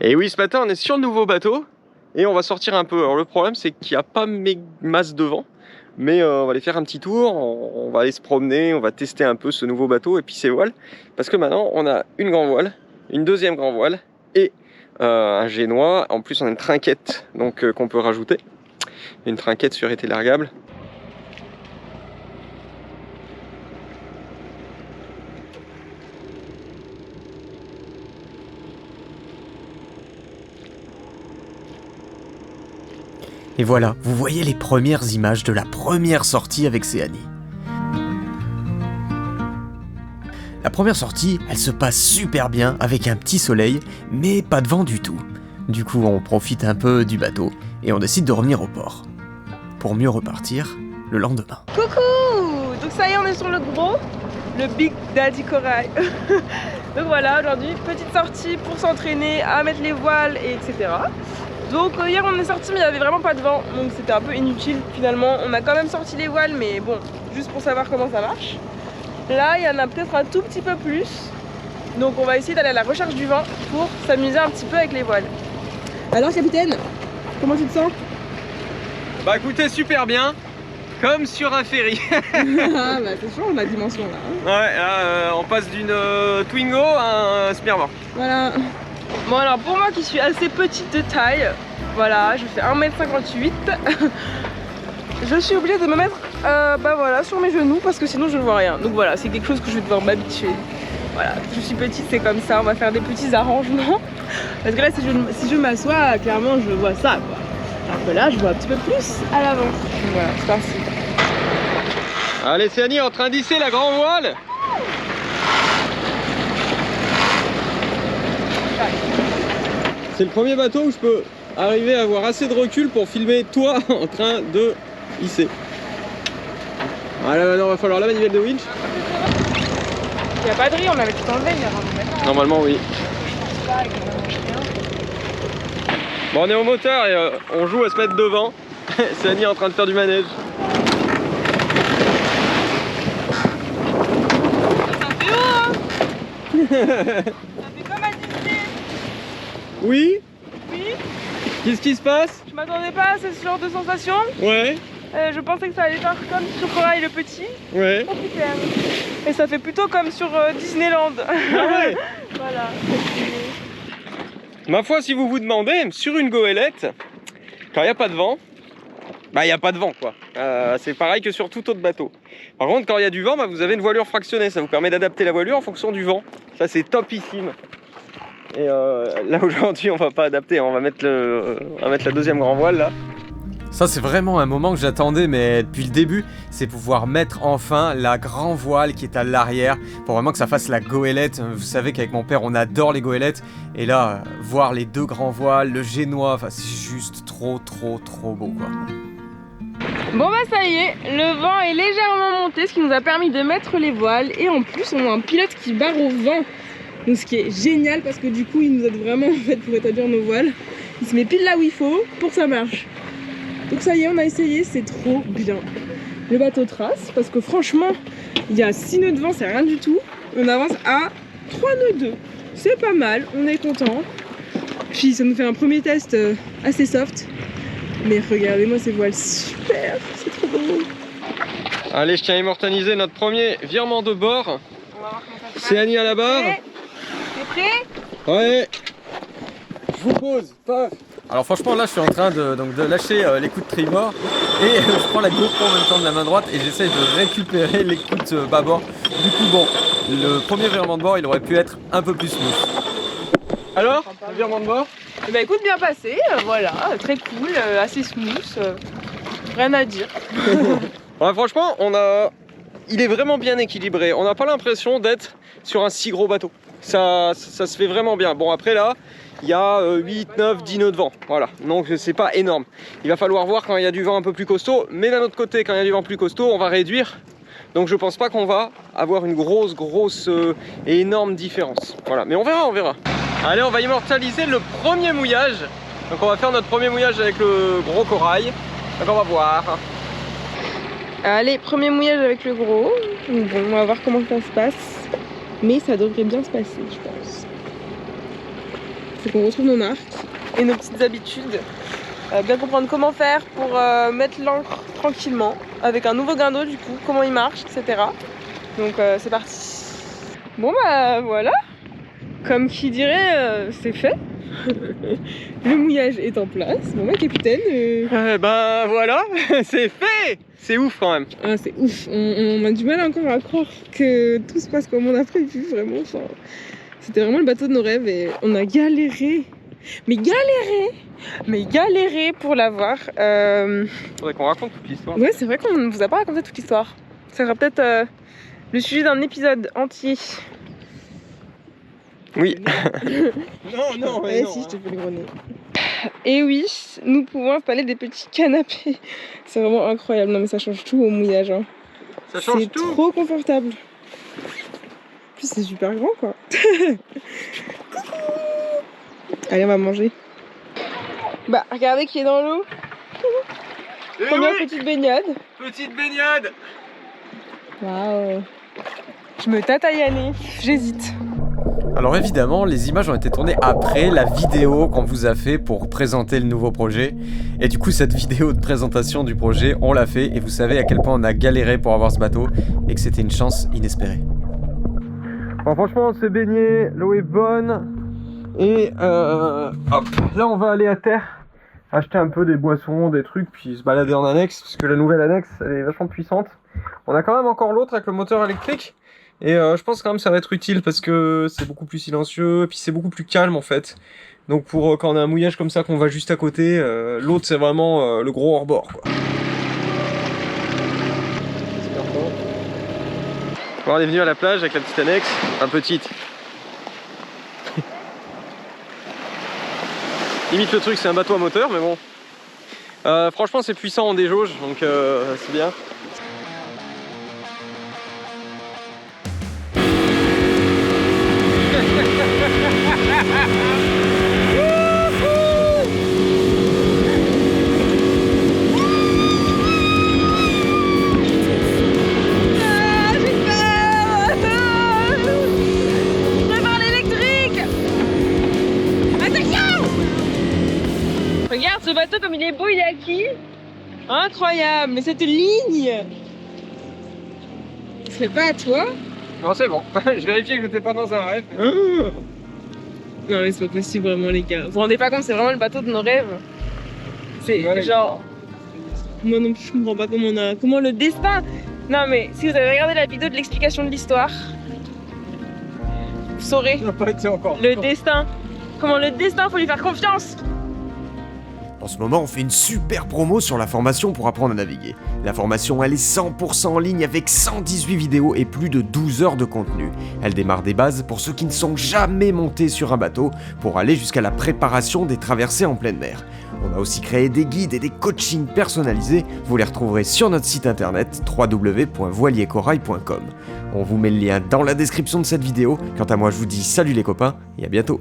Et oui, ce matin on est sur le nouveau bateau et on va sortir un peu. Alors le problème c'est qu'il n'y a pas masse de vent, mais on va aller faire un petit tour, on va aller se promener, on va tester un peu ce nouveau bateau et puis ses voiles. Parce que maintenant on a une grand voile, une deuxième grand voile et un génois. En plus on a une trinquette donc qu'on peut rajouter. Une trinquette sur été largable. Et voilà, vous voyez les premières images de la première sortie avec Céanie. La première sortie, elle se passe super bien avec un petit soleil, mais pas de vent du tout. Du coup, on profite un peu du bateau et on décide de revenir au port. Pour mieux repartir le lendemain. Coucou! Donc ça y est, on est sur le gros, le Big Daddy Corail. Donc voilà, aujourd'hui, petite sortie pour s'entraîner à mettre les voiles, et etc. Donc hier on est sorti mais il n'y avait vraiment pas de vent, donc c'était un peu inutile finalement. On a quand même sorti les voiles, mais bon, juste pour savoir comment ça marche. Là il y en a peut-être un tout petit peu plus, donc on va essayer d'aller à la recherche du vent pour s'amuser un petit peu avec les voiles. Alors capitaine, comment tu te sens? Bah écoutez, super bien, comme sur un ferry. Ah bah c'est chaud la dimension là. Hein. Ouais, là on passe d'une Twingo à un Spearmore. Voilà. Bon alors pour moi qui suis assez petite de taille, voilà, je fais 1m58, je suis obligée de me mettre bah voilà, sur mes genoux parce que sinon je ne vois rien. Donc voilà, c'est quelque chose que je vais devoir m'habituer. Voilà, je suis petite, c'est comme ça, on va faire des petits arrangements. Parce que là si je m'assois, clairement je vois ça quoi. Alors que là je vois un petit peu plus à l'avant. Donc voilà, c'est parti. Allez, Céanie est en train d'hisser la grand voile. C'est le premier bateau où je peux arriver à avoir assez de recul pour filmer toi en train de hisser. Voilà, maintenant il va falloir la manivelle de winch. Il n'y a pas de riz, on avait tout enlevé hier. Normalement oui. Bon, on est au moteur et on joue à se mettre devant. Céanie est en train de faire du manège. Ça fait haut hein. Ça fait comme à Disney. Oui. Oui. Qu'est-ce qui se passe? Je m'attendais pas à ce genre de sensation. Ouais. Je pensais que ça allait faire comme sur Corail le Petit. Ouais. Oh putain. Et ça fait plutôt comme sur Disneyland. Ah ouais. Voilà. Ma foi, si vous vous demandez, sur une goélette, quand il n'y a pas de vent, bah il n'y a pas de vent quoi. C'est pareil que sur tout autre bateau. Par contre, quand il y a du vent, bah, vous avez une voilure fractionnée. Ça vous permet d'adapter la voilure en fonction du vent. Ça c'est topissime. Et là aujourd'hui, on va pas adapter. On va mettre la deuxième grand voile là. Ça c'est vraiment un moment que j'attendais mais depuis le début, c'est pouvoir mettre enfin la grand voile qui est à l'arrière pour vraiment que ça fasse la goélette. Vous savez qu'avec mon père on adore les goélettes et là voir les deux grands voiles, le génois, enfin c'est juste trop beau quoi. Bon bah ça y est, le vent est légèrement monté, ce qui nous a permis de mettre les voiles. Et en plus on a un pilote qui barre au vent. Donc ce qui est génial parce que du coup il nous aide vraiment en fait pour établir nos voiles. Il se met pile là où il faut pour que ça marche. Donc ça y est, on a essayé, c'est trop bien. Le bateau trace parce que franchement, il y a 6 nœuds de vent, c'est rien du tout. On avance à 3 nœuds 2. C'est pas mal, on est content. Puis ça nous fait un premier test assez soft. Mais regardez-moi ces voiles, super, c'est trop beau. Allez, je tiens à immortaliser notre premier virement de bord. On va voir comment ça se passe. Céanie à la barre. T'es prêt? Ouais. Je vous pose. Paf. Alors franchement là je suis en train de lâcher les coups de tribord et je prends la GoPro en même temps de la main droite et j'essaye de récupérer les coups de bâbord. Du coup bon, le premier virement de bord il aurait pu être un peu plus smooth. Alors, le virement de bord? Eh ben écoute, bien passé, voilà, très cool, assez smooth, rien à dire. Ouais, franchement, il est vraiment bien équilibré. On n'a pas l'impression d'être sur un si gros bateau. Ça se fait vraiment bien. Bon après là, il y a 8, 9, 10 nœuds de vent. Voilà, donc c'est pas énorme. Il va falloir voir quand il y a du vent un peu plus costaud. Mais d'un autre côté, quand il y a du vent plus costaud, on va réduire. Donc je pense pas qu'on va avoir une grosse et énorme différence. Voilà, mais on verra. Allez, on va immortaliser le premier mouillage. Donc on va faire notre premier mouillage avec le gros corail. Donc on va voir. Allez, premier mouillage avec le gros. Bon, on va voir comment ça se passe. Mais ça devrait bien se passer, je pense. faut qu'on retrouve nos marques et nos petites habitudes. Bien comprendre comment faire pour mettre l'encre tranquillement avec un nouveau grain d'eau du coup, comment il marche, etc. Donc c'est parti. Bon bah voilà, comme qui dirait, c'est fait. Le mouillage est en place. Bon bah capitaine. Ben voilà, c'est fait. C'est ouf quand même. Ah c'est ouf, on a du mal encore à croire que tout se passe comme on a prévu, vraiment. Enfin, c'était vraiment le bateau de nos rêves et on a galéré. Mais galéré pour l'avoir. Faudrait qu'on raconte toute l'histoire. Ouais, c'est vrai qu'on ne vous a pas raconté toute l'histoire. Ça sera peut-être le sujet d'un épisode entier. Oui. non, Ouais, si, je te fais le gros nez. Et oui, nous pouvons installer des petits canapés. C'est vraiment incroyable. Non, mais ça change tout au mouillage. Hein. Ça change C'est tout. trop confortable. En plus, c'est super grand, quoi. Allez, on va manger. Bah, regardez qui est dans l'eau. Première petite baignade. Petite baignade. Waouh. Je me tâte à y aller. J'hésite. Alors évidemment, les images ont été tournées après la vidéo qu'on vous a fait pour présenter le nouveau projet. Et du coup, cette vidéo de présentation du projet, on l'a fait et vous savez à quel point on a galéré pour avoir ce bateau et que c'était une chance inespérée. Bon, franchement, on s'est baigné, l'eau est bonne. Et hop, là on va aller à terre, acheter un peu des boissons, des trucs, puis se balader en annexe, parce que la nouvelle annexe, elle est vachement puissante. On a quand même encore l'autre avec le moteur électrique. Et je pense quand même que ça va être utile parce que c'est beaucoup plus silencieux et puis c'est beaucoup plus calme en fait. Donc pour quand on a un mouillage comme ça qu'on va juste à côté, l'autre c'est vraiment le gros hors-bord quoi. Bon, on est venu à la plage avec la petite annexe, enfin petite. Limite le truc c'est un bateau à moteur mais bon. Franchement c'est puissant en déjauge donc c'est bien. Regarde ce bateau comme il est beau, il est acquis. Incroyable, mais cette ligne. C'est pas à toi? Non c'est bon, je vérifiais que j'étais pas dans un rêve. Non mais c'est pas possible vraiment les gars. Vous vous rendez pas compte, c'est vraiment le bateau de nos rêves. C'est Ouais, genre... Moi non plus je comprends pas comment le destin... Non mais si vous avez regardé la vidéo de l'explication de l'histoire, vous saurez On n'a pas été encore. le destin. Comment le destin, faut lui faire confiance. En ce moment, on fait une super promo sur la formation pour apprendre à naviguer. La formation, elle est 100% en ligne avec 118 vidéos et plus de 12 heures de contenu. Elle démarre des bases pour ceux qui ne sont jamais montés sur un bateau pour aller jusqu'à la préparation des traversées en pleine mer. On a aussi créé des guides et des coachings personnalisés. Vous les retrouverez sur notre site internet www.voiliercorail.com. On vous met le lien dans la description de cette vidéo. Quant à moi, je vous dis salut les copains et à bientôt.